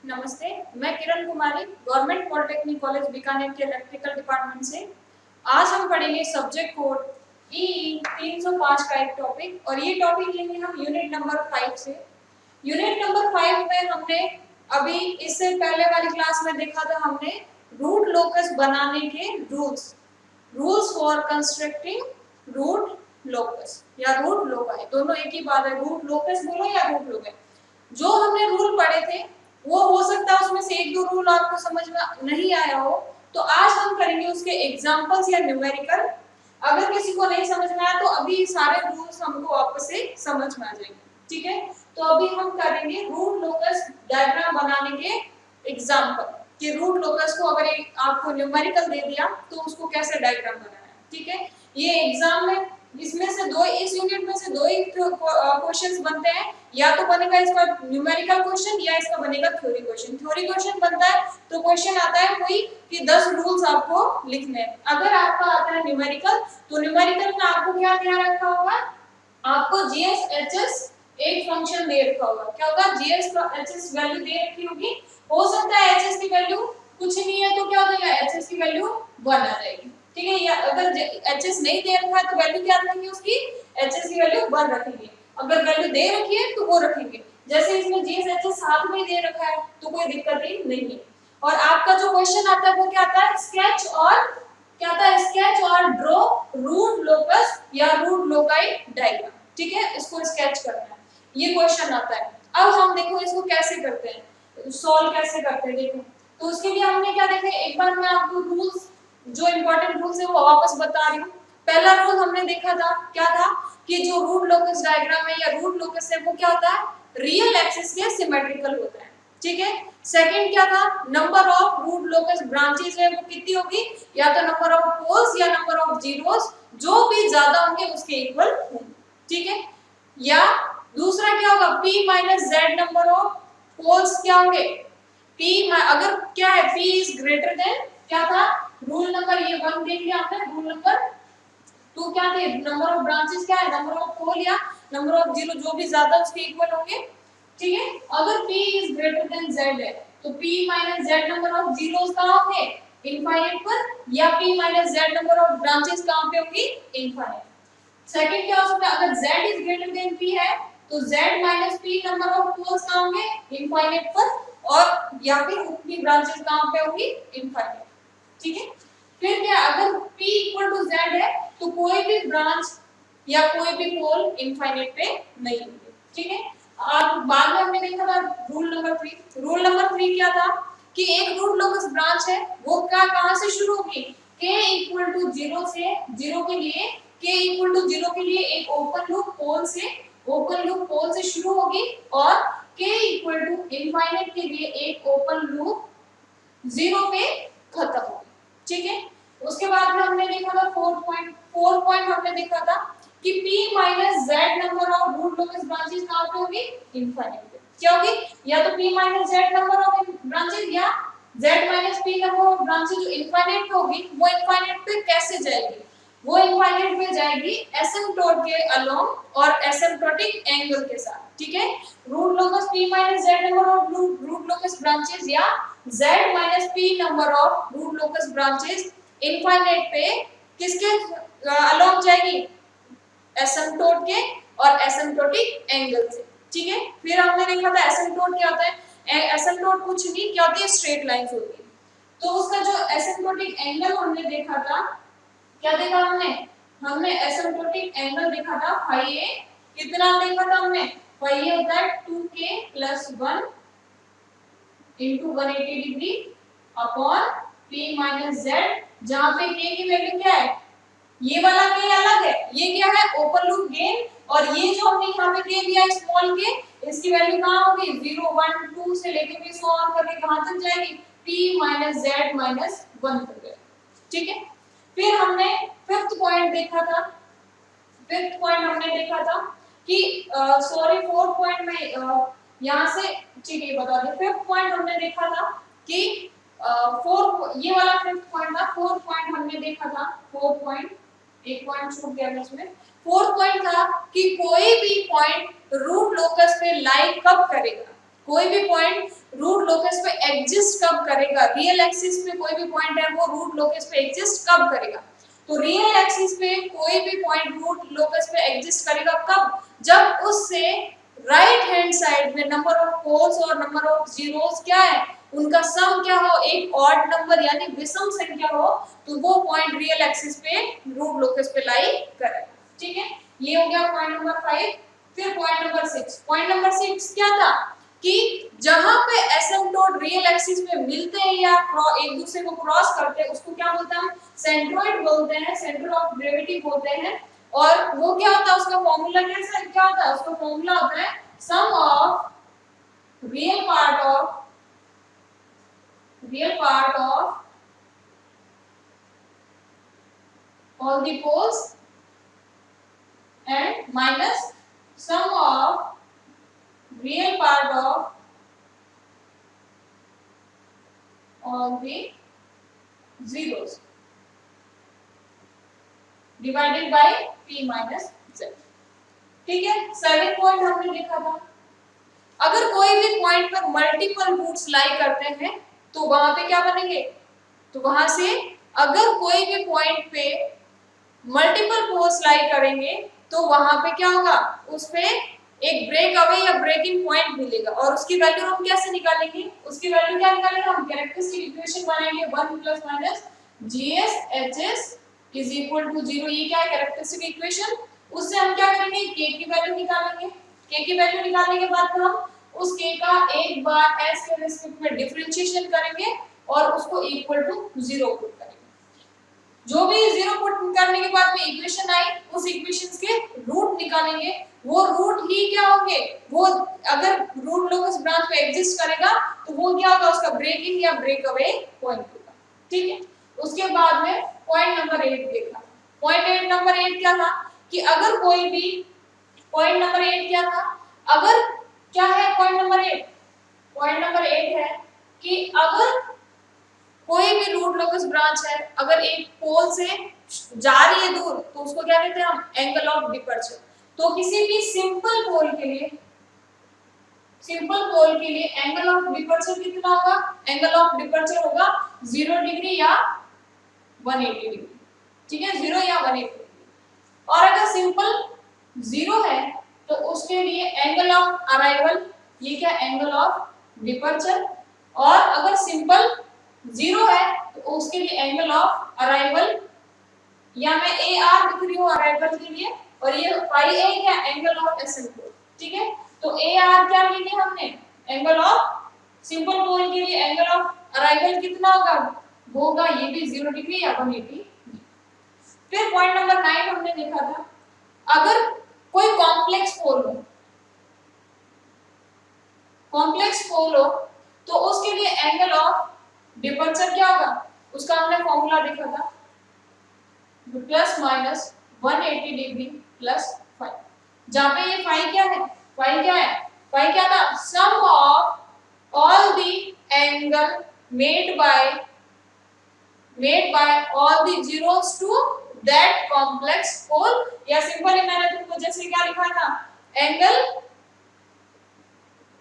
नमस्ते, मैं Kiran Kumari government polytechnic college Bikaner के इलेक्ट्रिकल डिपार्टमेंट से। आज हम पढ़ेंगे सब्जेक्ट कोड ई 305 का एक टॉपिक, और ये टॉपिक लेंगे हम यूनिट नंबर 5 से। यूनिट नंबर 5 में हमने अभी इससे पहले वाली क्लास में देखा था, हमने रूट लोकस बनाने के rules for constructing root locus या रूट लोकाई, दोनों एक ही बात है। रूट लोकस बोलो या रूट लोकाई, जो हमने रूल पढ़े थे वो हो सकता है उसमें से एक दो रूल आपको समझ में नहीं आया हो, तो आज हम करेंगे उसके एग्जांपल्स या न्यूमेरिकल। अगर किसी को नहीं समझ में आया तो अभी सारे रूल्स हमको वापस से समझ में आ जाएंगे, ठीक है। तो अभी हम करेंगे रूट लोकस डायग्राम बनाने के एग्जांपल कि रूट लोकस को अगर एक आपको न्यूमेरिकल दे दिया तो उसको कैसे डायग्राम बनाना है, ठीक है। ये एग्जाम में इसमें से दो, इस यूनिट में से दो ही क्वेश्चंस बनते हैं, या तो बनेगा इसका न्यूमेरिकल क्वेश्चन या इसका बनेगा थ्योरी क्वेश्चन। थ्योरी क्वेश्चन बनता है तो क्वेश्चन आता है कोई कि 10 रूल्स आपको लिखने हैं। अगर आपका आता है न्यूमेरिकल तो न्यूमेरिकल में आपको क्या ध्यान रखा होगा, आपको जीएस एचएस एक फंक्शन दे रखा होगा। क्या होगा, जीएस एचएस वैल्यू दे रखी होगी। हो सकता है एचएस की वैल्यू कुछ नहीं है तो क्या हो जाएगा, एचएस की वैल्यू 1 आ जाएगी, ठीक है। या अगर एचएस नहीं दे रखा है तो वैल्यू क्या रखेंगे उसकी, एचएस की वैल्यू 1 रखेंगे। अगर वैल्यू दे रखी है तो वो रखेंगे। जैसे इसमें जीएसएचएस साथ में दे रखा है तो कोई दिक्कत ही नहीं है। और आपका जो क्वेश्चन आता है वो क्या आता है, स्केच और क्या आता है, स्केच और ड्रॉ रूट लोकस या रूट लोकाई डायग्राम, ठीक है। इसको स्केच करना है, ये क्वेश्चन आता है। अब हम देखो इसको कैसे करते हैं, सॉल्व कैसे करते हैं देखो। तो उसके लिए हमने क्या देखा, एक बार मैं आपको रूल्स जो इंपॉर्टेंट रूल्स है वो वापस बता रही हूँ। पहला रूल हमने देखा था, क्या था कि जो रूट लोकस डायग्राम है या रूट लोकस है वो क्या होता है, रियल एक्सिस के सिमेट्रिकल होता है, ठीक है। सेकंड क्या था, number of root locus branches है वो कितनी होगी, या तो नंबर ऑफ पोल्स या नंबर ऑफ जीरोस, जो भी ज्यादा होंगे उसके इक्वल होंगे, ठीक है। या दूसरा क्या होगा, p minus z number of poles क्या होंगे, p अगर क्या है, p इज ग्रेटर देन क्या था, रूल नंबर ये 1 देख लिया हमने, रूल नंबर 2 क्या थे, नंबर ऑफ ब्रांचेस क्या है, नंबर ऑफ पोल या नंबर ऑफ जीरो, जो भी ज्यादा उसके इक्वल होंगे, ठीक है। अगर p is greater then z है तो p minus z number of zeros कहां होंगे, इनफाइनाइट पर, या p minus z number of branches कहां पे होंगी, इनफाइनाइट। सेकंड क्या हो सकता है, अगर z is greater than p है तो z minus p number of poles कहां होंगे, इनफाइनाइट पर, और या फिर उनकी ब्रांचेस कहां पे होंगी, इनफाइनाइट, ठीक है। फिर क्या, अगर p इक्वल टू z है तो कोई भी ब्रांच या कोई भी पोल इनफाइनाइट पे नहीं होगी, ठीक है। और बाद में हमने देखा था रूल नंबर 3। रूल नंबर 3 क्या था कि एक रूट लोकस ब्रांच है वो क्या कहां से शुरू होगी, k इक्वल टू 0 से, 0 के लिए k इक्वल टू 0 के लिए एक ओपन लूप पोल से शुरू होगी, और k इक्वल टू इनफाइनाइट के लिए एक ओपन लूप 0 पे खत्म होगी, ठीक है। उसके बाद में हमने देखा था 4 पॉइंट हमने देखा था कि p minus z number of root locus branches कहां पे होगी, इनफाइनाइट पे। क्या होगी, या तो p minus z number of branches या z minus p number of branches जो इनफाइनाइट पे होगी, वो इनफाइनाइट पे कैसे जाएगी, वो इनफाइनाइट पे जाएगी एसिम्प्टोट के अलोंग और एसिम्प्टोटिक एंगल के साथ, ठीक है। Root locus p minus z number of root locus branches या z minus p number of root locus branches infinite पे किसके अलोंग जाएगी, एसिम्प्टोट के और एसिम्प्टोटिक एंगल से, ठीक है। फिर हमने देखा था एसिम्प्टोट क्या होता है, एसिम्प्टोट कुछ नहीं, क्या होती है, स्ट्रेट लाइंस होती है। तो उसका जो एसिम्प्टोटिक एंगल हमने देखा था, क्या देखा हमने एसिम्प्टोटिक एंगल देखा था फाई ए, कितना देखा था हमने, फाई ए होता है 2k + 1 into 180 degree upon p minus z, जहां पे k की वैल्यू क्या है, ये वाला k अलग है, ये क्या है, ओपन लूप गेन, और ये जो हमने यहाँ पे k दिया स्मॉल k, इसकी वैल्यू कहां होगी, 0 1 2 से लेके भी सो ऑन करके कहां तक जाएगी, p माइनस z माइनस 1 तक, ठीक है। फिर हमने फिफ्थ पॉइंट देखा था, फिफ्थ पॉइंट हमने देखा था कि सॉरी फोर्थ पॉइंट में यहाँ से, ठीक है बता दे, फिफ्थ पॉइंट हमने देखा था कि फोर्थ, ये वाला फिफ्थ पॉइंट था, फोर्थ पॉइंट हमने देखा था, फोर्थ पॉइंट, एक पॉइंट छूट गया इसमें। फोर्थ पॉइंट था कि कोई भी पॉइंट रूट लोकस पे लाई कब करेगा, कोई भी पॉइंट रूट लोकस पे एग्जिस्ट कब करेगा, रियल एक्सिस पे कोई भी पॉइंट है वो रूट लोकस पे एग्जिस्ट कब करेगा, तो रियल एक्सिस पे कोई भी पॉइंट रूट लोकस पे एग्जिस्ट करेगा कब, जब उससे राइट हैंड साइड में नंबर ऑफ पोल्स और नंबर ऑफ जीरोस क्या है, उनका सम क्या हो, एक ऑड नंबर यानी विषम संख्या हो, तो वो पॉइंट रियल एक्सिस पे रूट लोकस पे लाई करेगा। ठीक है, ये हो गया पॉइंट नंबर 5। फिर पॉइंट नंबर 6, पॉइंट नंबर 6 क्या था कि जहां पे एसिम्पटोट रियल एक्सिस पे मिलते हैं या एक दूसरे को क्रॉस करते हैं उसको क्या बोलते हैं हम, सेंट्रोइड बोलते हैं, सेंटर ऑफ ग्रेविटी बोलते हैं। और वो क्या होता है, उसका फॉर्मूला कैसा क्या होता है, उसका फॉर्मूला होता है sum of real part of all the poles and minus sum of real part of all the zeros divided by p minus z। ठीक है, 7 पॉइंट हमने देखा था। अगर कोई भी पॉइंट पर मल्टीपल रूट्स लाई करते हैं तो वहां पे क्या बनेंगे, तो वहां से अगर कोई भी पॉइंट पे मल्टीपल पोल्स लाई करेंगे तो वहां पे क्या होगा, उस पे एक ब्रेक अवे या ब्रेकिंग पॉइंट मिलेगा। और उसकी वैल्यू हम कैसे निकालेंगे, उसकी वैल्यू क्या निकालेंगे हम, कैरेक्टरिस्टिक इक्वेशन बनाएंगे 1 plus minus GS HS is equal to 0। ये क्या है, कैरेक्टरिस्टिक इक्वेशन। उससे हम क्या करेंगे, के की वैल्यू निकालेंगे। के की वैल्यू निकालने के बाद हम उस के का एक बार एस के रिस्पेक्ट में डिफरेंशिएशन करेंगे और उसको इक्वल टू 0 पुट करेंगे। जो भी 0 पुट करने के बाद में इक्वेशन आई, उस इक्वेशंस के रूट निकालेंगे। वो रूट ही क्या होंगे, वो अगर रूट लोकस ब्रांच पे एग्जिस्ट करेगा तो वो क्या होगा, उसका ब्रेकिंग या ब्रेक अवे पॉइंट होगा। ठीक है, उसके बाद में पॉइंट नंबर 8 देखा। पॉइंट नंबर 8 क्या था कि अगर कोई भी, पॉइंट नंबर 8 क्या था, अगर क्या है पॉइंट नंबर 8, पॉइंट नंबर 8 है कि अगर कोई भी रूट लोकस ब्रांच है, अगर एक पोल से जा रही है दूर तो उसको क्या कहते हैं हम, एंगल ऑफ डिपर्चर। तो किसी भी सिंपल पोल के लिए, सिंपल पोल के लिए एंगल ऑफ डिपर्चर कितना होगा, एंगल ऑफ डिपर्चर होगा 0 डिग्री या 180 डिग्री। ठीक है, 0 या 180 डिग्री। और अगर सिंपल 0 है तो उसके लिए एंगल ऑफ अराइवल, ये क्या, एंगल ऑफ डिपर्चर। और अगर सिंपल 0 है तो उसके लिए एंगल ऑफ अराइवल, या मैं ए आर लिख रही हूँ अराइवल के लिए, और ये फाई ए क्या, एंगल ऑफ एसिम्पटोट। ठीक है, तो ए आर क्या लेंगे हमने, एंगल ऑफ सिंपल पोल के लिए एंगल ऑफ अराइवल कितना होगा, वो होगा ये भी 0 डिग्री या 180। फिर पॉइंट नंबर 9 हमने देखा था, अगर कोई कॉम्प्लेक्स पोल हो, कॉम्प्लेक्स पोल हो तो उसके लिए एंगल ऑफ डिपर्चर क्या होगा, उसका हमने फॉर्मूला देखा था प्लस माइनस 180 डिग्री प्लस 5। जहां पे ये फाई क्या है, फाई क्या है, फाई क्या था, sum of all the angle made by all the zeros to that complex pole. या सिंपली मैंने तुमको जैसे क्या लिखा था, एंगल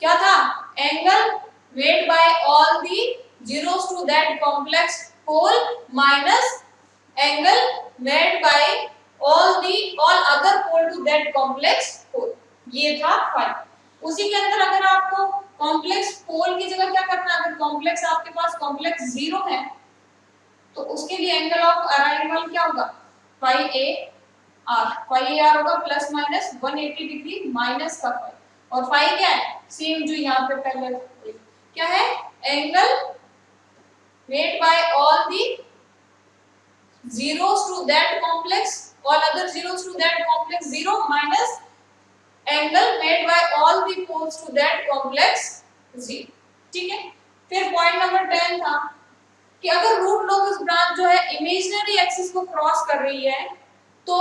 क्या था, angle made by all the zeros to that complex pole minus angle made by all other pole to that complex pole। ये था फाई। उसी के अंदर अगर आपको कॉम्प्लेक्स पोल की जगह क्या करना है, अगर कॉम्प्लेक्स आपके पास कॉम्प्लेक्स 0 है तो उसके लिए एंगल ऑफ अराइवल क्या होगा, फाई ए आर होगा प्लस माइनस 180 डिग्री माइनस का फाई। और फाई क्या है, सेम जो यहाँ पे पहले क्या है, angle made by all the zeros to that complex, all other zeros to that complex 0 minus angle made by all the poles to that complex 0। ठीक है, फिर पॉइंट नंबर 10 था कि अगर रूट लोकस ब्रांच जो है इमेजिनरी एक्सिस को cross कर रही है तो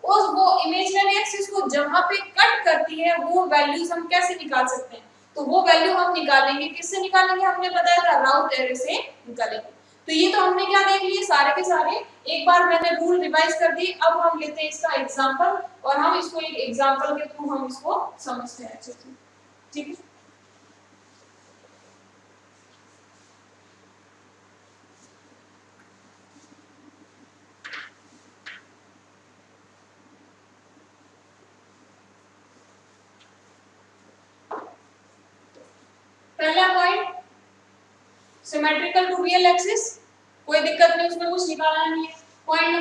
उस वो इमेजिनरी एक्सिस को जहां पे कट करती है वो वैल्यूज हम कैसे निकाल सकते हैं, तो वो वैल्यू हम निकालेंगे, किससे निकालेंगे, हमने बताया था राउथ एरे से निकालेंगे। तो ये तो हमने क्या देख लिए सारे के सारे, एक बार मैंने रूल रिवाइज कर दी। अब हम लेते हैं इसका एग्जांपल और हम इसको एक एग्जांपल के थ्रू हम इसको समझते हैं अच्छे से। ठीक है, पहला point symmetrical to real axis, कोई दिक्कत नहीं, उसमें कुछ निकालना नहीं है। पॉइंट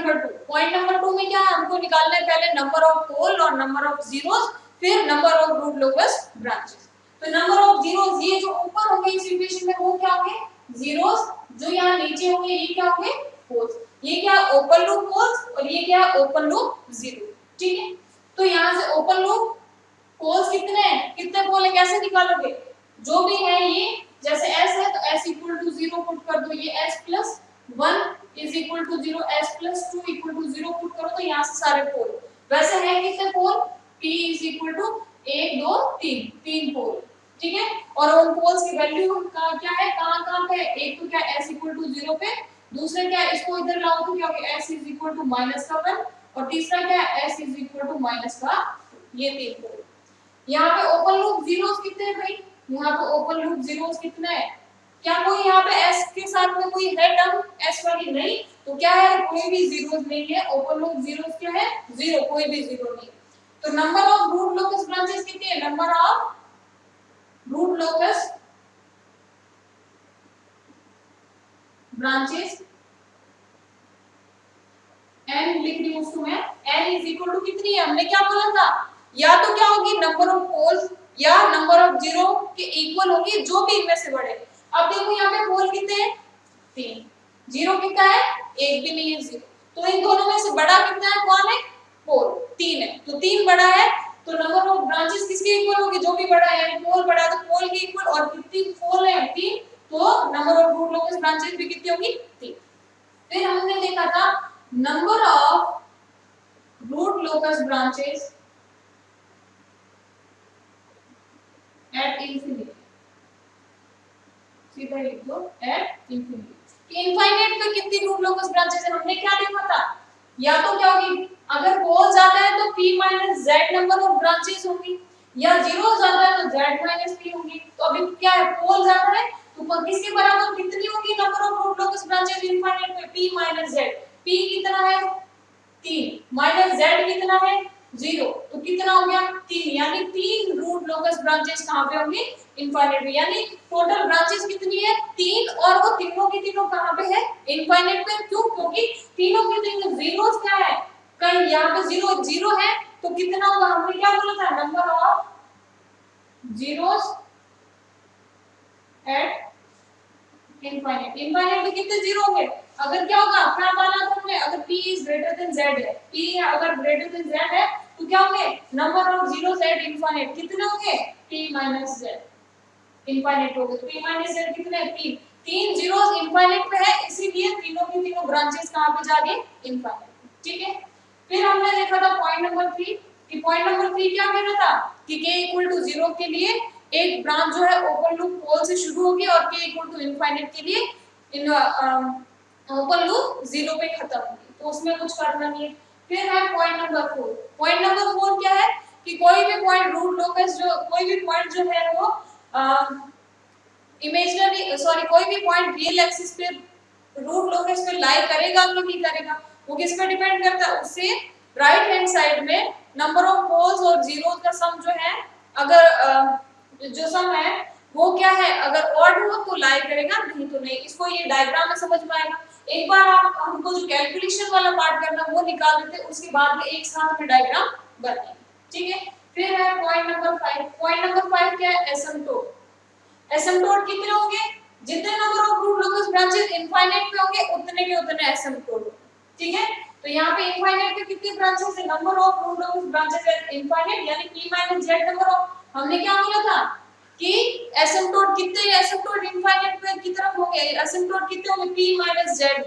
नंबर 2 में क्या है, हमको निकालना है पहले नंबर ऑफ पोल और नंबर ऑफ जीरोस, फिर number of root locus branches. तो नंबर ऑफ जीरोस, ये जो ऊपर होंगे इस इक्वेशन में वो क्या होंगे, जीरोस, जो यहाँ नीचे होंगे ये क्या होंगे, पोल्स। ये क्या ओपन लूप पोल्स और ये क्या ओपन लूप जीरो, ठीक है। तो यहाँ से ओपन लूप पोल्स कितने हैं, कितने पोल है, कैसे निकालोगे, जो भी है ये जैसे s है तो s इक्वल टू 0 पुट कर दो, ये s plus 1 is equal to 0, s plus 2 equal to 0 put करो, तो यहाँ से सारे पोल वैसे है कितने pole, p is equal to 1 2 3, तीन पोल, ठीक है। और उन पोल्स की वैल्यू का क्या है, कहां पे, एक तो क्या s इक्वल टू 0 पे, दूसरा क्या है, इसको इधर लाओ तो क्या होगा, s is equal to minus का 1, और तीसरा क्या है, s is equal to minus का, ये तीन पोल। यहाँ पे ओपन लूप जीरोस कितने हैं भाई, यहाँ पे ओपन लूप जीरोस कितने हैं, क्या कोई यहाँ पे s के साथ में कोई है टर्म s वाली, नहीं, तो क्या है, कोई भी जीरोस नहीं है, ओपन लूप जीरोस क्या है, जीरो, कोई भी जीरो नहीं। तो number of root locus branches कितने हैं, number of root locus branches n लिख रही हूं उसको मैं, n इज इक्वल टू कितनी है, हमने क्या बोला था, या तो क्या होगी नंबर ऑफ पोल्स या नंबर ऑफ जीरो के इक्वल होगी, जो भी इनमें से बड़े। अब देखो यहाँ पे पोल कितने हैं, 3, जीरो कितना है, एक भी नहीं है, 0, तो इन दोनों में से बड़ा कितना है, कौन है, पोल, 3 है, तो 3 बड़ा है, तो नंबर ऑफ ब्रांचेस किसके इक्वल होगी, जो भी बड़ा है, यानी पोल बड़ा है तो पोल के इक्वल, और कितनी पोल है, 3, तो number of root locus branches भी कितनी होगी, 3। फिर हमने देखा था number of root locus branches at infinity, सीधा लिख दो एट इंफिनिटी। इनफाइनाइट पे कितनी रूट लोकस ब्रांचेस है, हमने क्या देखा था, या तो क्या होगी, अगर पोल ज्यादा है तो p minus z number of branches होंगी, या जीरो ज्यादा है तो z माइनस p होंगी। तो अभी क्या है, पोल ज्यादा है तो किसके बराबर कितनी होगी number of root locus branches infinite पे, p माइनस z, p कितना है, 3, माइनस z कितना है, 0, तो कितना हो गया, 3, यानी 3 रूट लोकस ब्रांचेस कहां पे होंगी, इनफाइनाइट में, यानी टोटल ब्रांचेस कितनी है, 3, और वो तीनों की तीनों कहां पे है, इनफाइनाइट पे। क्यों, क्योंकि तीनों के तीनों जीरोस क्या है, कहीं यहाँ पे जीरो जीरो है, तो कितना होगा, हमने क्या बोला था, number of zeros eight infinite, infinite में कितने जीरो होंगे, अगर क्या होगा, क्या माना था हमने, अगर p is greater then z है, p अगर ग्रेटर देन z है तो क्या होंगे, number of zeros eight infinite कितने होंगे, p माइनस z, इनफाइनाइट होगा तो p माइनस z कितने, 3, 3 जीरोस इनफाइनाइट पे है, इसीलिए तीनों की तीनों ब्रांचेस कहां पे जा रही है, इनफाइनाइट, ठीक है। फिर हमने देखा था पॉइंट नंबर 3, कि पॉइंट नंबर 3 क्या कह रहा था, कि k इक्वल टू 0 के लिए एक ब्रांच जो है ओपन लूप पोल से शुरू होगी, और k इक्वल टू इनफाइनाइट के लिए इन ओपन लूप 0 पे खत्म होगी, तो उसमें कुछ करना नहीं है। फिर है पॉइंट नंबर 4, पॉइंट नंबर 4 क्या है, कि कोई भी पॉइंट रूट लोकस जो कोई भी पॉइंट जो है वो इमेजिनरी सॉरी कोई भी पॉइंट रियल एक्सिस पे रूट लोकस पे लाई करेगा कि नहीं करेगा, वो किस पे डिपेंड करता है, उससे राइट हैंड साइड में नंबर ऑफ पोल्स और जीरोस का सम जो है, अगर जो सम है वो क्या है, अगर ऑड हो तो लाई करेगा, नहीं तो नहीं। इसको ये डायग्राम में समझ में आएगा। एक बार आप हमको जो कैलकुलेशन वाला पार्ट करना वो निकाल देते, उसके बाद में एक साथ में डायग्राम बनाएंगे, ठीक है। फिर है पॉइंट नंबर 5, पॉइंट नंबर 5 क्या है, एसिम्पटोट। एसिम्पटोट कितने होंगे, जितने number of root locus branches infinite पे होंगे उतने के उतने एसिम्पटोट, ठीक है। तो यहाँ पे इनफाइनाइट पे कितनी ब्रांचेस है, number of root locus branches है इनफाइनाइट, यानी p minus z number of, हमने क्या बोला था कि एसिम्पटोट कितने, एसिम्पटोट इनफाइनाइट पे की तरफ होंगे, एसिम्पटोट कितने होंगे, p माइनस z,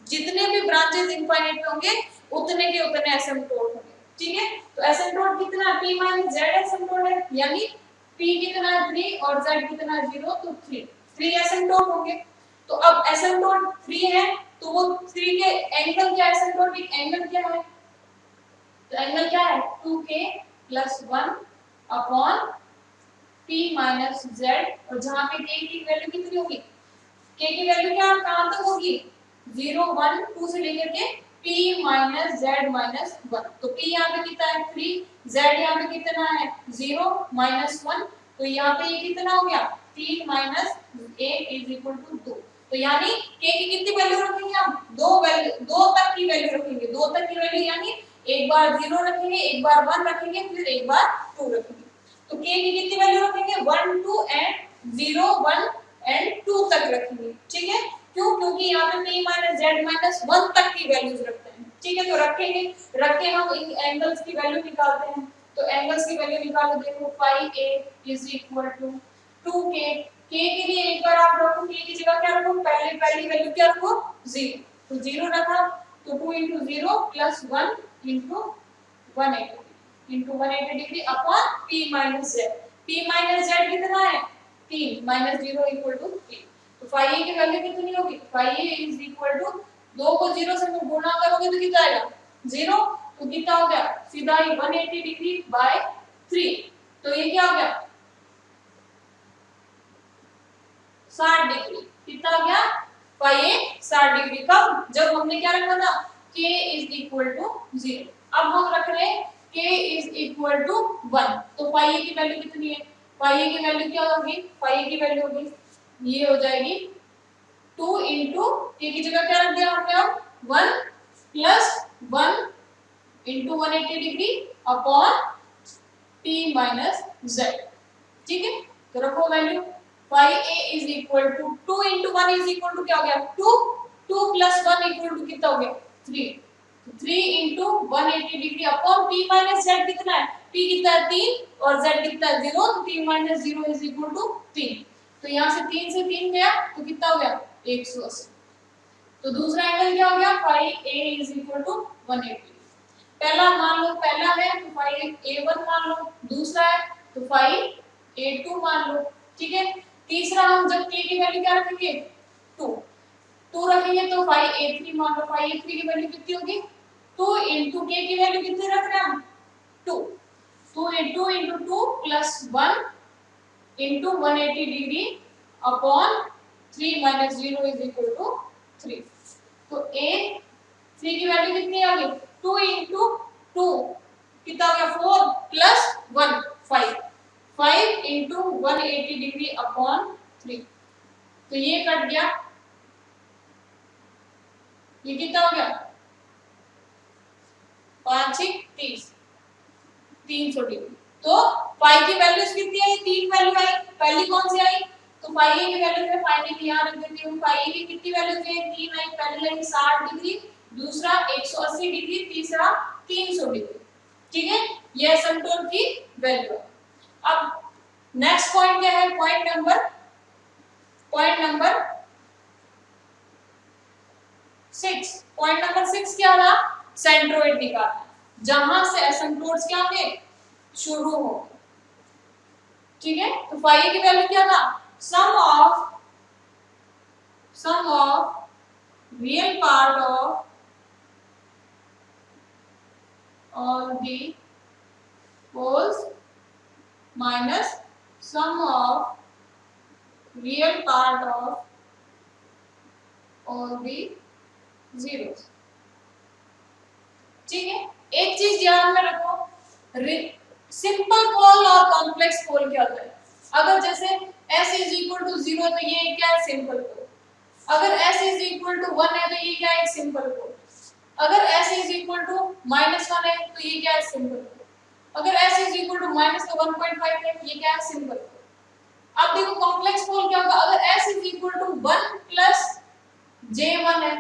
जितने भी ब्रांचेस इनफाइनाइट पे होंगे उतने के उतने एसिम्पटोट होंगे, ठीक है। तो एसिम्पटोट कितना है, p माइनस z एसिम्पटोट है, यानी p कितना है 3 और z कितना है 0, तो 3 एसिम्पटोट होंगे। तो अब एसिम्पटोट 3 है तो वो 3 के एंगल क्या है, एसिम्पटोटिक एंगल क्या है, तो एंगल क्या है 2k + 1 upon p minus z, और जहां पे k की वैल्यू कितनी होगी, k की वैल्यू क्या कहां तक होगी, 0 1 2 से लेकर के p माइनस z माइनस 1, तो p यहाँ पे कितना है 3, z यहाँ पे कितना है 0 माइनस 1, तो यहाँ पे ये कितना हो गया 3 माइनस 1 इज इक्वल टू 2। तो यानी k की कितनी वैल्यू रखेंगे हम? दो तक की वैल्यू रखेंगे। दो तक की वैल्यू यानी एक बार 0 रखेंगे, एक बार 1 रखेंगे, फिर एक बार 2 रखेंगे। तो k की कितनी वैल्यू रखेंगे? 1 2 एंड 0 1 एंड 2 तक रखेंगे। ठीक है, क्यों? क्योंकि यहाँ पे p माइनस z माइनस 1 तक की वैल्यूज रखते हैं। ठीक है, तो रखेंगे, रख के हम इन एंगल्स की वैल्यू निकालते हैं। तो एंगल्स की वैल्यू निकालो, देखो phi a is equal to 2k। k के लिए एक बार आप रखो, k की जगह क्या रखो? पहली वैल्यू क्या रखो? 0। तो 0 रखा, तो 2 into 0 plus 1 into 180 degree upon p minus z। p minus z कितना है? 3 minus 0 equal to 3। तो phi a की वैल्यू कितनी होगी? phi a is equal to 2 को 0 से गुणा करोगे तो कितना आएगा? 0। तो कितना हो गया? सीधा ही 180 डिग्री बाय 3। तो ये क्या हो गया? 60 डिग्री। कितना हो गया? phi a 60 degree. कब? जब हमने क्या रखा था? k is equal to 0। अब हम रख रहे हैं k is equal to 1। तो phi a की वैल्यू कितनी है? phi a की वैल्यू क्या होगी? phi a की वैल्यू होगी, ये हो जाएगी 2 into k की जगह क्या रख दिया हमने? अब 1 plus 1 into 180 degree upon p minus z। ठीक है, तो रखो value. phi a is equal to 2 into 1 is equal to क्या हो गया? 2। 2 plus 1 equal to कितना हो गया? 3। 3 into 180 degree upon p minus z कितना है? p कितना है? 3 और z कितना है? 0। तो 3 minus 0 is equal to 3। तो यहाँ से 3 से 3 गया तो कितना हो गया? 180। तो दूसरा एंगल क्या हो गया? phi a is equal to 180। पहला मान लो, पहला है तो phi a1 मान लो, दूसरा है तो phi a2 मान लो। ठीक है, तीसरा हम जब k की वैल्यू क्या रखेंगे? 2। 2 रखेंगे तो phi a3 मान लो। phi a3 की वैल्यू कितनी होगी? 2 into k की वैल्यू कितनी रख रहे हैं हम? 2। 2 into 2 plus 1 into 180 degree upon 3 minus 0 is equal to 3। तो a3 की वैल्यू कितनी आ गई? 2 into 2 कितना हो गया? 4 plus 1 5। 5 into 180 degree upon 3। तो ये कट गया, ये कितना हो गया? 5 6 30, 300 डिग्री। तो फाई की वैल्यूज कितनी आई? 3 वैल्यू आई। पहली कौन सी आई? तो फाई ए की वैल्यू मैं फाइनली यहाँ रख देती हूँ। फाई ए की कितनी वैल्यूज है? 3 आई। पहली लगी 60 डिग्री, दूसरा 180 डिग्री, तीसरा 300 डिग्री। ठीक है, ये एसिम्पटोट की वैल्यू है। अब नेक्स्ट पॉइंट क्या है? Point number 6। पॉइंट नंबर 6 क्या था? सेंट्रोइड निकालना, जहां से एसिम्पटोट्स क्या होंगे? शुरू होंगे। ठीक है, तो फाई ए की वैल्यू क्या था? Sum of real part of all the poles minus sum of real part of all the zeros। ठीक है, एक चीज ध्यान में रखो, सिंपल पोल और कॉम्प्लेक्स पोल क्या होता है? अगर जैसे s is equal to 0 तो ये क्या है? सिंपल पोल। अगर s is equal to 1 है तो ये क्या है? सिंपल पोल। अगर s is equal to -1 है तो ये क्या है? सिंपल पोल। अगर s is equal to -1.5 है ये क्या है? सिंपल पोल। अब देखो कॉम्प्लेक्स पोल क्या होगा? अगर s is equal to 1 plus j1 है,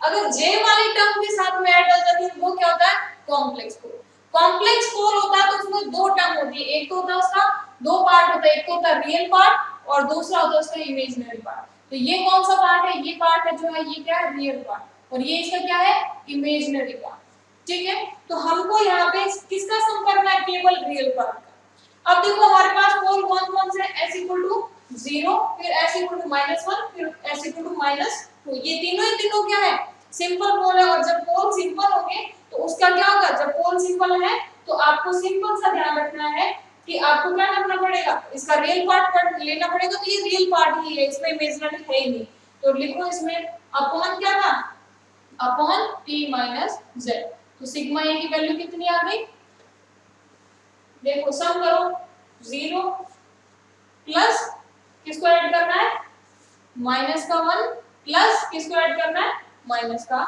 अगर j वाली टर्म के साथ में ऐड हो जाती है वो क्या होता है? Complex pole. कॉम्प्लेक्स पोल होता है तो उसमें दो टर्म होती है, एक तो होता है उसका दो पार्ट होता है, एक तो होता है रियल पार्ट और दूसरा होता है उसका इमेजिनरी पार्ट। तो ये कौन सा पार्ट है? ये पार्ट है जो है ये क्या है? Real part. और ये इसका क्या है? Imaginary part. ठीक है, तो हमको यहाँ पे किसका सम करना है? केवल रियल पार्ट का। अब देखो हमारे पास पोल कौन कौन से? s इक्वल टू 0, फिर s इक्वल टू -1, फिर s इक्वल टू -2। ये तीनों क्या है? सिंपल पोल है। और जब पोल सिंपल होंगे तो उसका क्या होगा? जब पोल सिंपल है तो आपको सिंपल सा ध्यान रखना है कि आपको क्या करना पड़ेगा? इसका रियल पार्ट लेना पड़ेगा। तो ये रियल पार्ट ही है, इसमें इमेजिनरी है ही नहीं। तो लिखो इसमें अपॉन क्या था? Upon p minus z। तो सिग्मा a की वैल्यू कितनी आ गई? देखो सम करो, 0 प्लस किसको ऐड करना है, माइनस का 1 प्लस किसको ऐड करना है, माइनस का,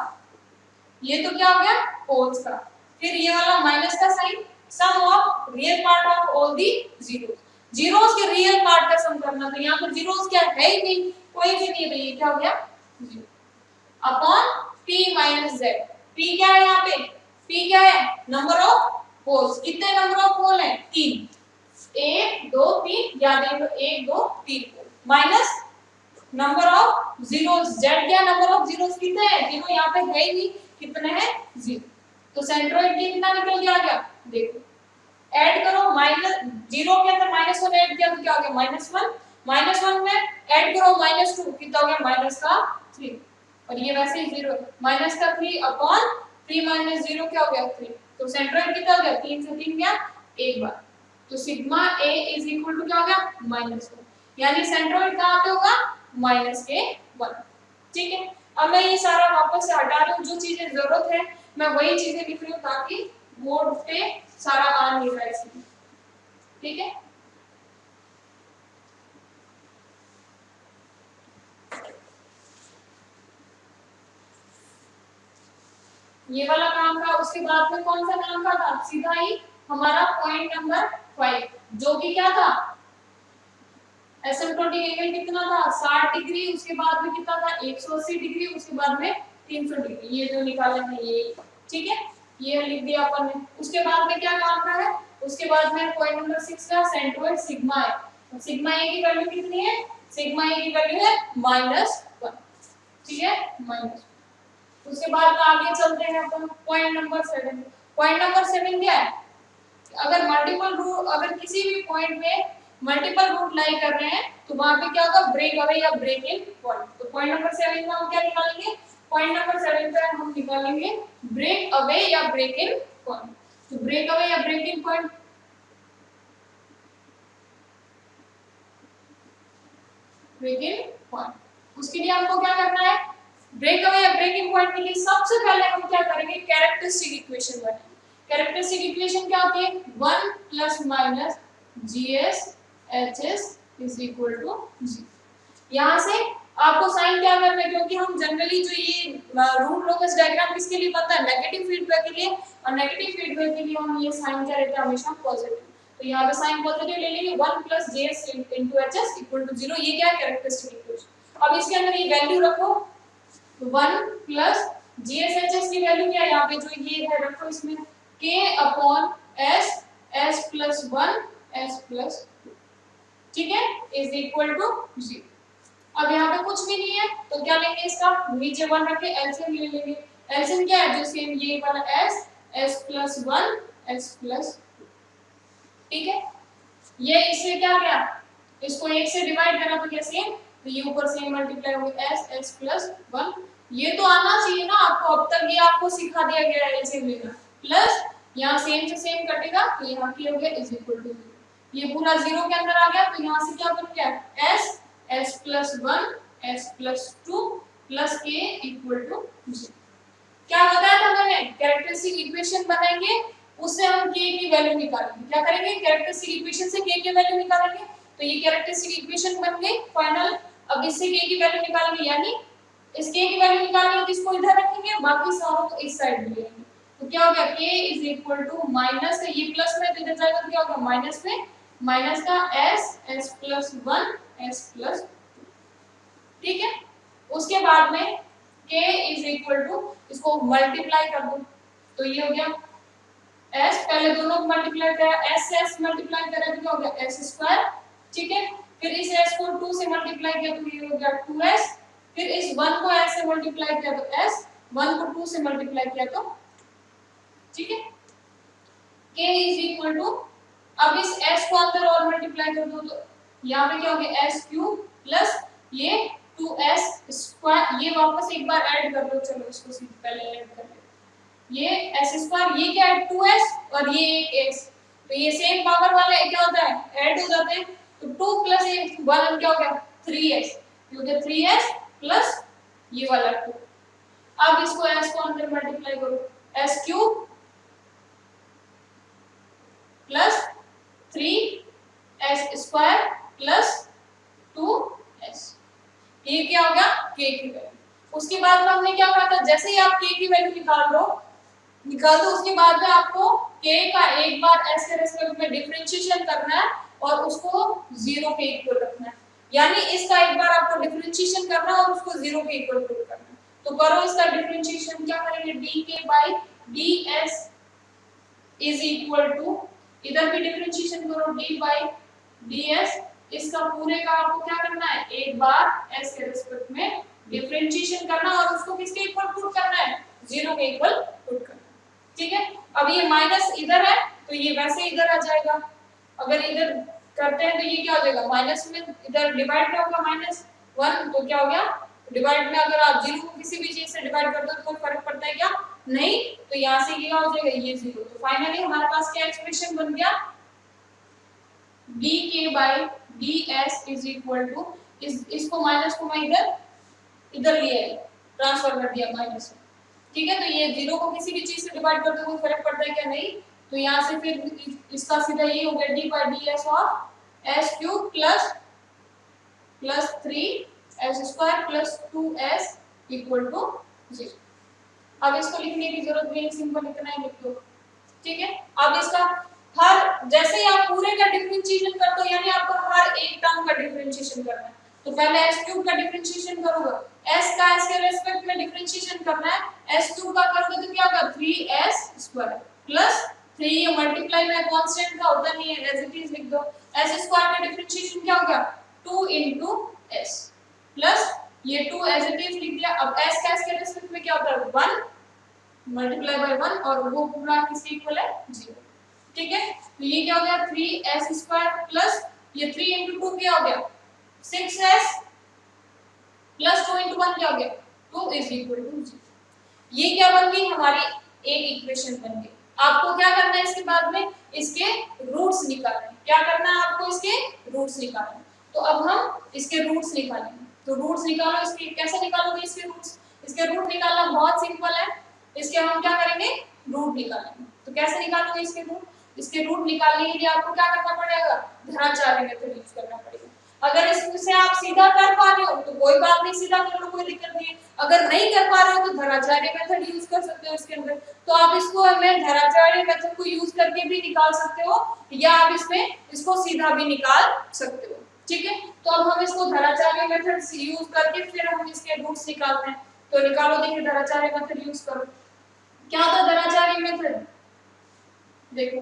ये तो क्या हो गया होल्स का, फिर ये वाला माइनस का sign, sum of real part of all the zeros, zeros के रियल पार्ट का सम करना, तो यहाँ पर जीरोस क्या है ही नहीं, कोई भी नहीं है, ये क्या हो गया zero upon p minus z, p क्या है यहाँ पे, p क्या है नंबर ऑफ पोल्स, कितने नंबर ऑफ पोल है 3, 1 2 3, याद है 1 2 3 minus number of zeros, z क्या नंबर ऑफ जीरोस कितने हैं, जीरो यहाँ पे है ही नहीं, कितने हैं जीरो, तो सेंट्रोइड कितना निकल के आ गया, देखो ऐड करो, माइनस जीरो के अंदर माइनस 1 ऐड किया तो क्या हो गया -1, -1 में ऐड करो -2 कितना हो गया माइनस का 3, और ये वैसे ही जीरो, माइनस का 3 अपॉन 3 माइनस 0 क्या हो गया 3, तो सेंट्रोइड कितना हो गया 3 से 3 गया एक बार, तो sigma a is equal to क्या हो गया -1, यानी सेंट्रोइड कहां पे होगा -1, ठीक है। अब मैं ये सारा वापस से हटा रही हूँ, जो चीजें जरूरत है मैं वही चीजें लिख रही हूँ ताकि बोर्ड पे सारा आ नहीं रहा है इसमें, ठीक है। ये वाला काम था, उसके बाद में कौन सा काम का था, सीधा ही हमारा पॉइंट नंबर 5 जो कि क्या था, एसिम्प्टोटिक एंगल कितना था 60 डिग्री, उसके बाद में कितना था 180 डिग्री, उसके बाद में 300 डिग्री, ये जो निकाले हैं ये, ठीक है, ये लिख दिया अपन ने। उसके बाद में क्या काम का है, उसके बाद में पॉइंट नंबर 6 का सेंट्रोइड सिग्मा है, तो सिग्मा ए की वैल्यू कितनी है, सिग्मा ए की वैल्यू है -1, ठीक है माइनस। उसके बाद आगे चलते हैं अपन पॉइंट नंबर 7, पॉइंट नंबर 7 क्या है, अगर मल्टीपल रूट, अगर किसी भी पॉइंट में मल्टीपल रूट लाई कर रहे हैं तो वहां पे क्या होगा ब्रेक अवे या ब्रेक इन पॉइंट, तो पॉइंट नंबर 7 में हम क्या निकालेंगे, पॉइंट नंबर 7 पे हम निकालेंगे ब्रेक अवे या ब्रेक इन पॉइंट, तो ब्रेक अवे या break in point, break in point, उसके लिए हमको क्या करना है, ब्रेक अवे या ब्रेक इन पॉइंट के लिए सबसे पहले हम क्या करेंगे, कैरेक्टरिस्टिक इक्वेशन बनाएंगे। कैरेक्टरिस्टिक इक्वेशन क्या होती है, 1 plus minus GS HS is equal to 0। यहाँ से आपको साइन क्या करना है, क्योंकि हम जनरली जो ये रूट लोकस डायग्राम किसके लिए बनता है, नेगेटिव फीडबैक के लिए, और नेगेटिव फीडबैक के लिए हम ये साइन क्या रहता है हमेशा पॉजिटिव, तो यहाँ पे साइन पॉजिटिव ले लेंगे, 1 plus GS into HS equal to 0, ये क्या है कैरेक्टरिस्टिक इक्वेशन। अब इसके अंदर ये वैल्यू रखो, तो 1 प्लस GS HS की वैल्यू क्या है, यहाँ पे जो ये है रखो इसमें K upon S, S plus 1 S plus 2, ठीक है, इज इक्वल टू 0। अब यहाँ पे कुछ भी नहीं है तो क्या लेंगे, इसका नीचे 1 रख के एलसीएम ले लेंगे, एलसीएम क्या है जो सेम ये वाला S, S plus 1 S plus 2, ठीक है, ये इससे क्या गया, इसको 1 से डिवाइड करा तो क्या सेम, तो ये ऊपर से मल्टीप्लाई हो गया S, S प्लस 1, ये तो आना चाहिए ना आपको, अब तक ये आपको सिखा दिया गया है एलसीएम लेना, प्लस यहाँ सेम से सेम कटेगा तो यहाँ की हो गया इज इक्वल टू 0, ये पूरा 0 के अंदर आ गया, तो यहाँ से क्या बन गया S, S plus 1 S plus 2 plus K equal to 0। क्या बताया था मैंने, कैरेक्टरिस्टिक इक्वेशन बनाएंगे, उससे हम K की वैल्यू निकालेंगे, क्या करेंगे कैरेक्टरिस्टिक इक्वेशन से K की वैल्यू निकालेंगे, तो ये कैरेक्टरिस्टिक इक्वेशन बन गई फाइनल। अब इससे K की वैल्यू निकालेंगे, यानी इस K की वैल्यू निकालेंगे तो इसको इधर रखेंगे, बाकी सारों को इस साइड में लेंगे, तो क्या हो गया K is equal to minus का, ये प्लस में इधर जाएगा तो क्या होगा माइनस में, माइनस का S, S plus 1 S plus 2, ठीक है। उसके बाद में K इज इक्वल टू, इसको मल्टीप्लाई कर दो तो ये हो गया S, पहले दोनों को मल्टीप्लाई करा, S से S मल्टीप्लाई करा तो क्या हो गया S स्क्वायर, ठीक है, फिर इस S को 2 से मल्टीप्लाई किया तो ये हो गया 2S, फिर इस 1 को S से मल्टीप्लाई किया तो S, 1 को 2 से मल्टीप्लाई किया तो, ठीक है, K इज इक्वल टू, अब इस S को अंदर और मल्टीप्लाई कर दो तो यहाँ पे क्या हो गया S क्यूब प्लस ये 2S स्क्वायर, ये वापस एक बार ऐड कर दो, चलो इसको सीधे पहले ऐड कर ले, ये S स्क्वायर, ये क्या है 2S और ये एक S, तो ये सेम पावर वाले क्या होता है ऐड हो जाते हैं, तो 2 प्लस 1 क्या हो गया 3S, क्योंकि 3S प्लस ये वाला 2, अब इसको S को अंदर मल्टीप्लाई करो, S cube plus 3S square plus 2s। ये क्या हो गया k की वैल्यू। उसके बाद में हमने क्या कहा था, जैसे ही आप k की वैल्यू निकाल दो उसके बाद में आपको k का एक बार s के रेस्पेक्ट में डिफरेंशिएशन करना है और उसको 0 के इक्वल रखना है। यानी इसका एक बार आपको डिफरेंशिएशन करना है और उसको 0 के इक्वल पुट करना है। तो करो इसका डिफरेंशिएशन, क्या करेंगे, dk by ds is equal to, इधर भी डिफरेंशिएशन करो, d बाई ds। इसका पूरे का आपको क्या करना है, एक बार s के रिस्पेक्ट में डिफरेंशिएशन करना और उसको किसके इक्वल पुट करना है, 0 के इक्वल पुट करना है। ठीक है, अब ये माइनस इधर है तो ये वैसे इधर आ जाएगा। अगर इधर करते हैं तो ये क्या हो जाएगा, माइनस में इधर डिवाइड में होगा -1, तो क्या हो गया, डिवाइड में अगर आप 0 को किसी भी चीज से डिवाइड करते हो तो कोई फर्क पड़ता है क्या, नहीं। तो यहाँ से क्या हो जाएगा, ये 0। तो फाइनली हमारे पास क्या एक्सप्रेशन बन गया, dk by ds is equal to, इसको माइनस को मैं इधर लिया है, ट्रांसफर कर दिया माइनस। ठीक है, तो ये 0 को किसी भी चीज से डिवाइड करते हो फर्क पड़ता है क्या, नहीं। तो यहाँ से फिर इसका सीधा ये हो गया d by ds of s cube plus 3s square plus 2s equal to 0। अब इसको लिखने की जरूरत नहीं, सिंपल इतना ही लिख दो। ठीक है, अब इसका हर, जैसे ही आप पूरे का डिफरेंशिएशन करते हो यानी आपको हर एक टर्म का डिफरेंशिएशन करना है। तो पहले s क्यूब का डिफरेंशिएशन करोगे, s का s के रिस्पेक्ट में डिफरेंशिएशन करना है, s क्यूब का करोगे तो क्या होगा 3s स्क्वायर प्लस 3, ये मल्टीप्लाई में कांस्टेंट का होता नहीं है, एज इट इज लिख दो। s स्क्वायर का डिफरेंशिएशन क्या होगा 2 into s प्लस ये 2 एज इट इज लिख दिया। अब s का s के रिस्पेक्ट में क्या होता है 1 मल्टीप्लाई बाय 1 और वो पूरा किसके इक्वल है 0। ठीक है, तो ये क्या हो गया 3s स्क्वायर प्लस ये 3 into 2 क्या हो गया 6s प्लस 2 into 1 क्या हो गया 2 is equal to 0। ये क्या बन गई हमारी एक इक्वेशन बन गई। आपको क्या करना है इसके बाद में, इसके रूट्स निकालने। क्या करना है आपको, इसके रूट्स निकालने। तो अब हम इसके रूट्स निकालेंगे। तो रूट्स निकालो, इसके कैसे निकालोगे इसके रूट्स, इसके रूट निकालना बहुत सिंपल है। इसके हम क्या करेंगे, रूट निकालेंगे। तो कैसे निकालोगे इसके रूट, इसके रूट निकालने के लिए आपको क्या करना पड़ेगा, धनाचार्य मेथड यूज करना पड़ेगा। अगर इससे आप सीधा कर पा रहे हो तो कोई बात नहीं, सीधा कर लो, कोई दिक्कत नहीं है। अगर नहीं कर पा रहे हो तो धनाचार्य मेथड यूज कर सकते हो इसके अंदर। तो आप इसको हमें धनाचार्य मेथड को यूज करके भी निकाल सकते हो या आप इसमें इसको सीधा भी निकाल सकते हो। ठीक है, तो अब हम इसको धनाचार्य मेथड यूज करके फिर हम इसके रूट्स निकालते हैं। तो निकालो, देखिए धनाचार्य मेथड यूज करो। क्या होता है धनाचार्य मेथड, देखो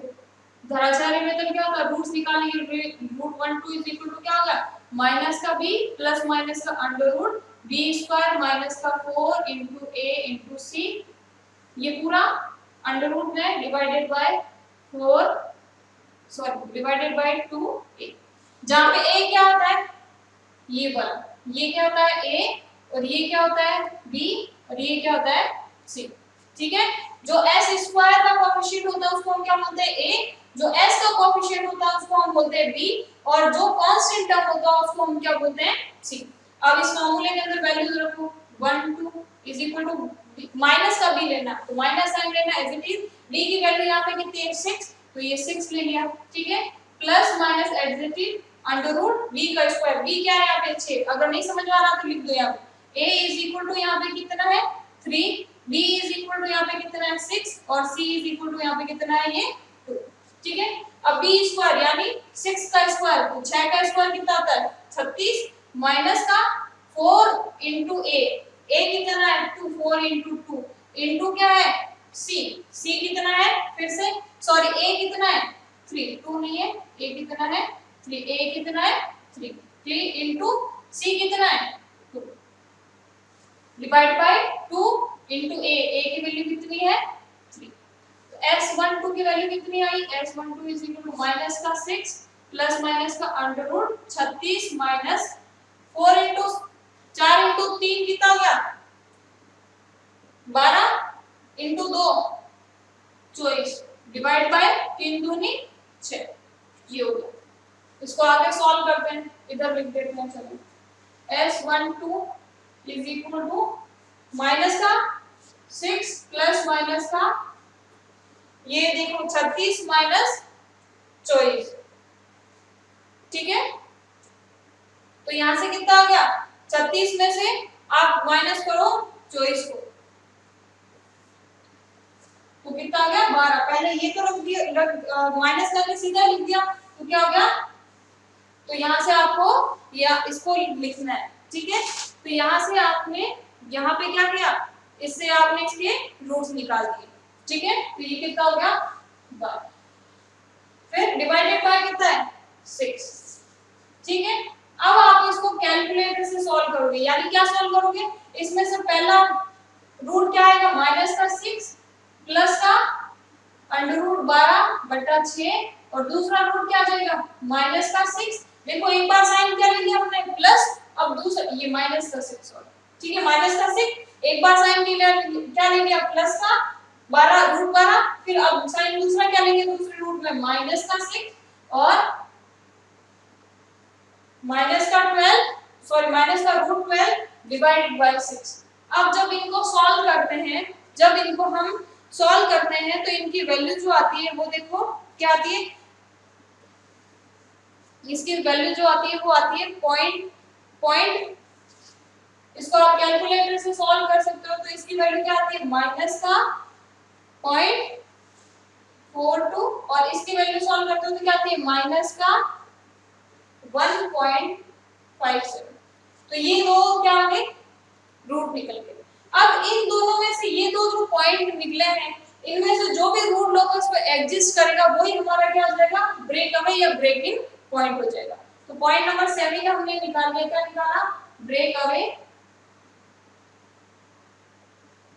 धनाचार्य मेथड क्या होता है, रूट्स निकालने के लिए रूट 1 2 इज इक्वल टू क्या होगा माइनस का b प्लस माइनस का under root b square minus का 4 into a into c, ये पूरा अंडर रूट में divided by 4 sorry divided by 2a, जहां पे a क्या होता है ये वाला, ये क्या होता है a और ये क्या होता है b और ये क्या होता है c। ठीक है, जो s स्क्वायर का कोएफिशिएंट होता है उसको हम क्या बोलते हैं a, जो s का कोएफिशिएंट होता है उसको हम बोलते हैं b और जो कांस्टेंट टर्म होता है उसको हम क्या बोलते हैं c। अब इस फार्मूले के अंदर वैल्यूज रखो 1 2 इज इक्वल टू माइनस का b लेना, तो माइनस साइन लेना एज इट इज, d की वैल्यू यहां पे कितनी है 6, तो ये 6 ले लिया। ठीक है, plus minus as it is under root b का स्क्वायर, b क्या है यहां पे 6, अगर नहीं समझ में आ रहा तो लिख दो यहां पे a इज इक्वल टू यहां पे कितना है 3, b इज इक्वल टू यहाँ पे कितना है 6 और c इज इक्वल टू यहाँ पे कितना है ये 2। ठीक है, अब b स्क्वायर यानी 6 का स्क्वायर, तो 6 का स्क्वायर कितना आता है 36 माइनस का 4 into a कितना है 2, 4 into 2 into क्या है c कितना है फिर से सॉरी a कितना है 3, 2 नहीं है a कितना है 3, a कितना है 3 into c कितना है 2 डिवाइड बाय 2 into a की वैल्यू कितनी है 3, तो s12 की वैल्यू कितनी आई s12 is equal to minus का 6 प्लस माइनस का under root 36 minus 4 into 4 into 3 कितना हो गया 12 into 2 24 डिवाइड बाय 3 दूनी 6, ये हो गया। इसको आगे सॉल्व करते हैं, इधर लिख देते हैं। चलो s12 is equal to minus का 6 प्लस माइनस का ये देखो 36 माइनस 24। ठीक है, तो यहाँ से कितना आ गया 36 में से आप माइनस करो 24 को, तो कितना आ गया 12। पहले ये तो रख दिया, माइनस करके सीधा लिख दिया, तो क्या हो गया, तो यहाँ से आपको या इसको लिखना है, ठीक है। तो यहाँ से आपने यहाँ पे क्या किया, इससे आपने इसके रूट्स निकाल दिए, ठीक है। तो ये कितना हो गया 12, फिर डिवाइडेड बाय कितना है 6, ठीक है। अब आप इसको कैलकुलेटर से सॉल्व करोगे, यानी क्या सॉल्व करोगे, इसमें से पहला रूट क्या आएगा माइनस का 6 प्लस का अंडर रूट 12/6 और दूसरा रूट क्या आ जाएगा माइनस का 6। देखो एक बार साइन क्या ले लिया हमने प्लस, अब दूसरा ये माइनस का 6 और ठीक है, माइनस का 6 एक बार साइन के लिए क्या ले लिया प्लस का 12 फिर अब साइन दूसरा क्या लेंगे दूसरे रूट में माइनस का 6 और माइनस का 12 सॉरी माइनस का रूट 12 डिवाइडेड बाय 6। अब जब इनको सॉल्व करते हैं, जब इनको हम सॉल्व करते हैं तो इनकी वैल्यू जो आती है वो देखो क्या आती है, इसकी वैल्यू जो आती है वो आती है पॉइंट, इसको आप कैलकुलेटर से सॉल्व कर सकते हो, तो इसकी वैल्यू क्या आती है माइनस का 0.42 और इसकी वैल्यू सॉल्व करते हो तो क्या आती है माइनस का 1.57। तो ये दो क्या आ गए रूट निकल गए। अब इन दोनों में से ये दो जो पॉइंट निकले हैं इनमें से जो भी रूट लोकस पे एग्जिस्ट करेगा वही हमारा क्या हो जाएगा ब्रेक अवे या ब्रेक इन पॉइंट हो जाएगा। तो पॉइंट नंबर 7 हमने निकाल लिया, क्या निकाला ब्रेक अवे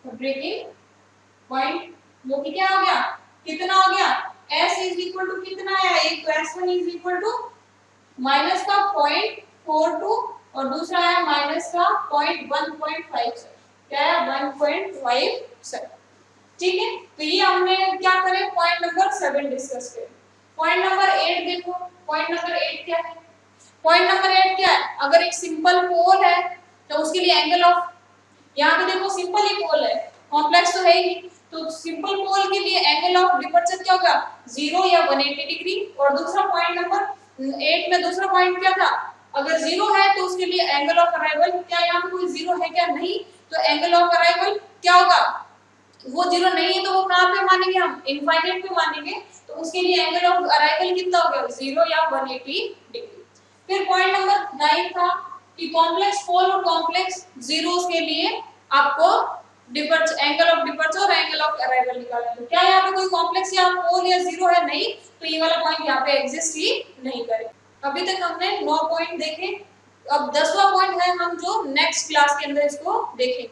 ब्रेकिंग पॉइंट, जो कि क्या हो गया कितना हो गया s इज इक्वल टू कितना आया, एक तो s1 is equal to minus का 0.42 और दूसरा है माइनस का 1.57, क्या है 1.57, ठीक है। तो ये हमने क्या करें पॉइंट नंबर 7 डिस्कस करें। पॉइंट नंबर 8 देखो, पॉइंट नंबर 8 क्या है, पॉइंट नंबर 8 क्या है, अगर एक सिंपल पोल है तो उसके लिए एंगल ऑफ, यहाँ पे देखो सिंपल ही पोल है कॉम्प्लेक्स तो है ही नहीं, तो सिंपल पोल के लिए एंगल ऑफ डिपर्चर क्या होगा 0 या 180 डिग्री। और दूसरा पॉइंट नंबर 8 में दूसरा पॉइंट क्या था, अगर 0 है तो उसके लिए एंगल ऑफ अराइवल, क्या यहाँ पे कोई 0 है क्या नहीं, तो एंगल ऑफ अराइवल क्या होगा वो 0 नहीं है तो वो कहाँ पे मानेंगे हम इनफाइनाइट पे मानेंगे, तो उसके लिए एंगल ऑफ अराइवल कितना हो गया 0 या 180 डिग्री। फिर पॉइंट नंबर 9 था कि कॉम्प्लेक्स पोल और कॉम्प्लेक्स जीरोस के लिए आपको डिपर्चर एंगल ऑफ डिपर्चर और एंगल ऑफ अराइवल निकालना है। क्या यहाँ पे कोई कॉम्प्लेक्स या पोल या जीरो है नहीं, तो ये वाला पॉइंट यहाँ पे एग्जिस्ट ही नहीं करे। अभी तक हमने 9 पॉइंट देखे, अब 10वां पॉइंट है हम जो नेक्स्ट क्लास के अंदर इसको देखेंगे।